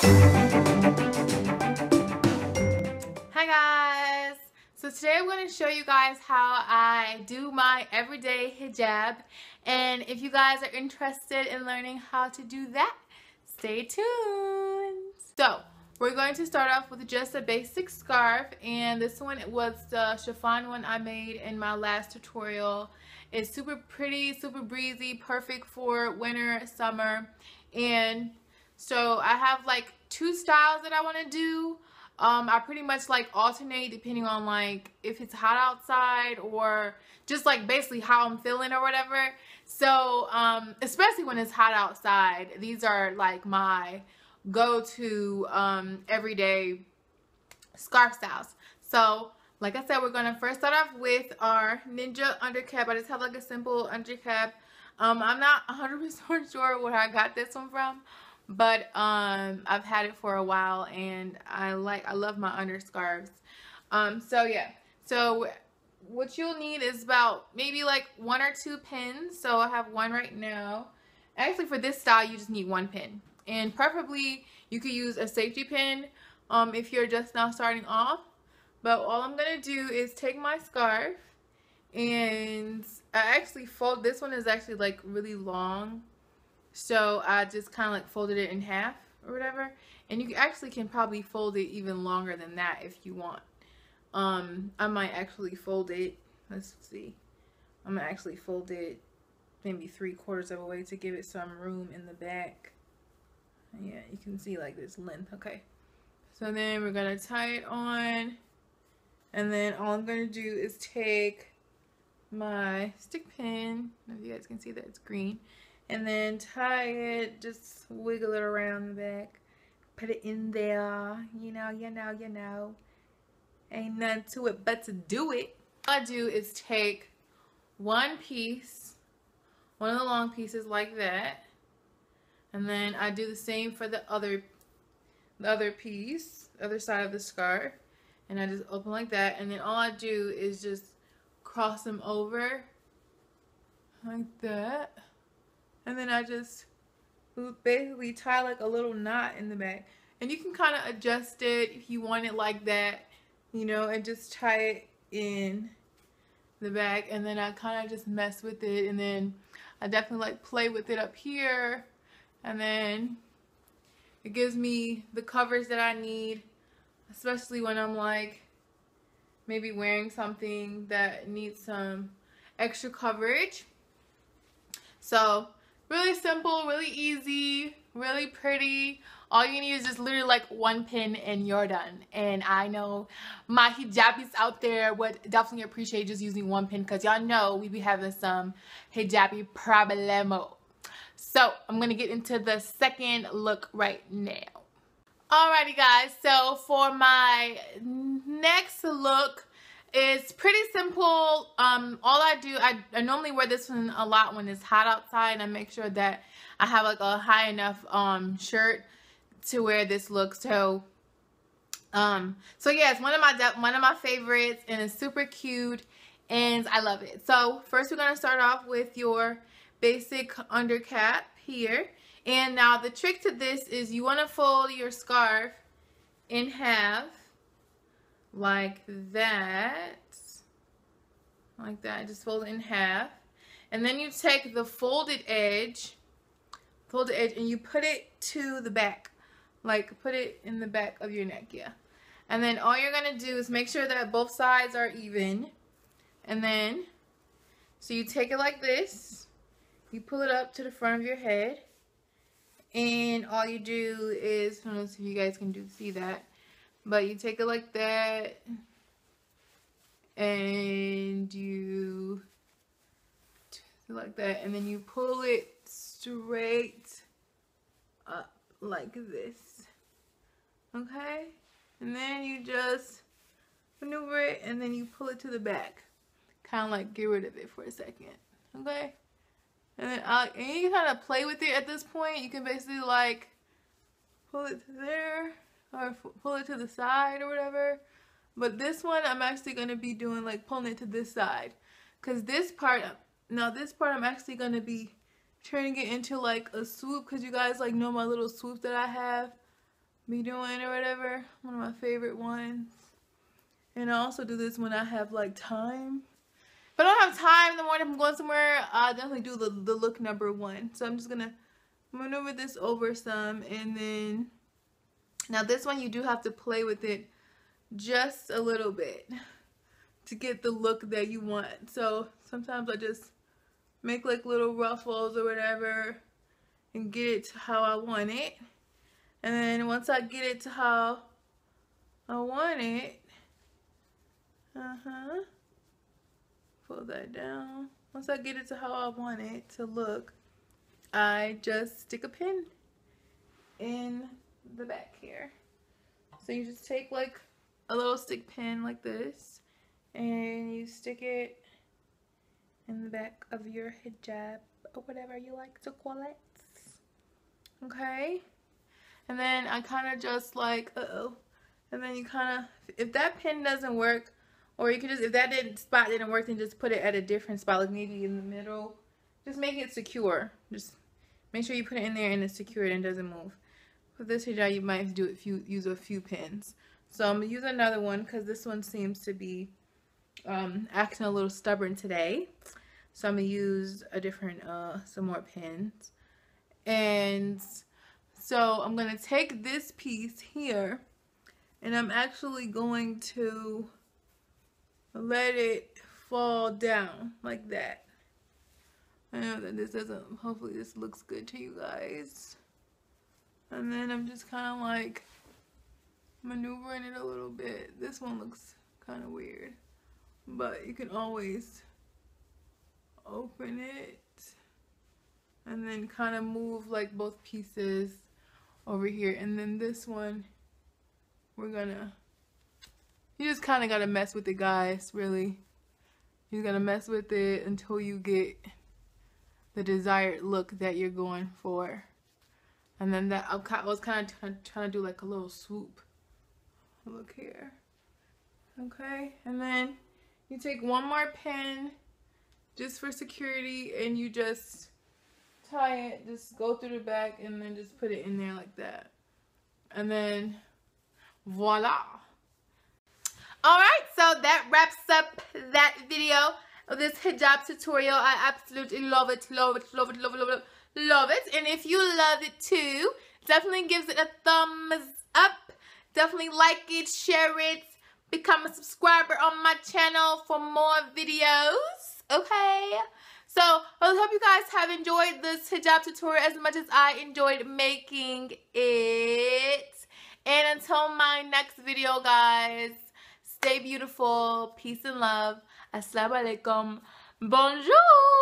Hi guys! So today I'm going to show you guys how I do my everyday hijab, and if you guys are interested in learning how to do that, stay tuned. So we're going to start off with just a basic scarf, and this one was the chiffon one I made in my last tutorial. It's super pretty, super breezy, perfect for winter, summer, and so I have like two styles that I want to do. I pretty much like alternate depending on like if it's hot outside or just like basically how I'm feeling or whatever. So especially when it's hot outside, these are like my go-to everyday scarf styles. So like I said, we're gonna first start off with our ninja undercap. I just have like a simple undercap. I'm not 100% sure where I got this one from, but I've had it for a while and I love my underscarves. So yeah, so what you'll need is about maybe like 1 or 2 pins. So I have one right now. Actually, for this style you just need 1 pin, and preferably you could use a safety pin if you're just now starting off. But all I'm gonna do is take my scarf, and I actually fold. This one is actually like really long, so I just kind of like folded it in half or whatever. And you actually can probably fold it even longer than that if you want. I might actually fold it. Let's see. I'm gonna actually fold it maybe 3/4 of a way to give it some room in the back. Yeah, you can see like this length. Okay. So then we're gonna tie it on. And then all I'm going to do is take my stick pin, I don't know if you guys can see that it's green, and then tie it, just wiggle it around the back, put it in there, you know, ain't nothing to it but to do it. All I do is take one piece, one of the long pieces like that, and then I do the same for the other piece, other side of the scarf. And I just open like that, and then all I do is just cross them over like that, and then I just basically tie like a little knot in the back. And you can kind of adjust it if you want it like that, you know, and just tie it in the back. And then I kind of just mess with it, and then I definitely like play with it up here, and then it gives me the coverage that I need, especially when I'm like maybe wearing something that needs some extra coverage. So really simple, really easy, really pretty. All you need is just literally like 1 pin and you're done. And I know my hijabis out there would definitely appreciate just using 1 pin, because y'all know we be having some hijabi problemo. So I'm gonna get into the second look right now. Alrighty guys, so for my next look, it's pretty simple. All I do, I normally wear this one a lot when it's hot outside, and I make sure that I have like a high enough shirt to wear this look. So yeah, it's one of my favorites, and it's super cute, and I love it. So first we're gonna start off with your basic undercap here. And now the trick to this is you want to fold your scarf in half like that. Like that. Just fold it in half. And then you take the folded edge, and you put it to the back. Like put it in the back of your neck, yeah. And then all you're going to do is make sure that both sides are even. And then, so you take it like this. You pull it up to the front of your head. And all you do is, I don't know if you guys can see that, but you take it like that, and you do like that, and then you pull it straight up like this, okay? And then you just maneuver it, and then you pull it to the back, kind of like get rid of it for a second, okay? And then and you can kind of play with it at this point. You can basically like pull it to there or pull it to the side or whatever. But this one I'm actually going to be doing like pulling it to this side. Because this part I'm actually going to be turning it into like a swoop. Because you guys like know my little swoop that I have. be doing or whatever. One of my favorite ones. And I also do this when I have like time. If I don't have time in the morning, if I'm going somewhere, I'll definitely do the look number 1. So I'm just gonna maneuver this over some, and then now this one you do have to play with it just a little bit to get the look that you want. So sometimes I just make like little ruffles or whatever and get it to how I want it. And then once I get it to how I want it, pull that down. Once I get it to how I want it to look, I just stick a pin in the back here. So you just take like a little stick pin like this, and you stick it in the back of your hijab, or whatever you like to call it. Okay? And then I kind of just like, and then you kind of, if that pin doesn't work, or you could just, if that spot didn't work, then just put it at a different spot, like maybe in the middle. Just make it secure. Just make sure you put it in there and it's secured and doesn't move. For this hijab, you might have to do it use a few pins. So I'm gonna use another one because this one seems to be acting a little stubborn today. So I'm gonna use a different, some more pins. And so I'm gonna take this piece here, and I'm actually going to let it fall down like that. I know that this doesn't, hopefully this looks good to you guys. And then I'm just kind of like maneuvering it a little bit. This one looks kind of weird, but you can always open it and then kind of move like both pieces over here. And then this one, we're gonna, you just kind of gotta mess with it, guys, really. You gotta mess with it until you get the desired look that you're going for. And then that, I was kind of trying to do like a little swoop look here. Okay, and then you take one more pin just for security, and you just tie it, just go through the back, and then just put it in there like that. And then voila. Alright, so that wraps up that video of this hijab tutorial. I absolutely love it, love it, love it, love it, love it, love it. And if you love it too, definitely give it a thumbs up. Definitely like it, share it, become a subscriber on my channel for more videos. Okay? So, I hope you guys have enjoyed this hijab tutorial as much as I enjoyed making it. And until my next video, guys, stay beautiful. Peace and love. Assalamu alaikum. Bonjour.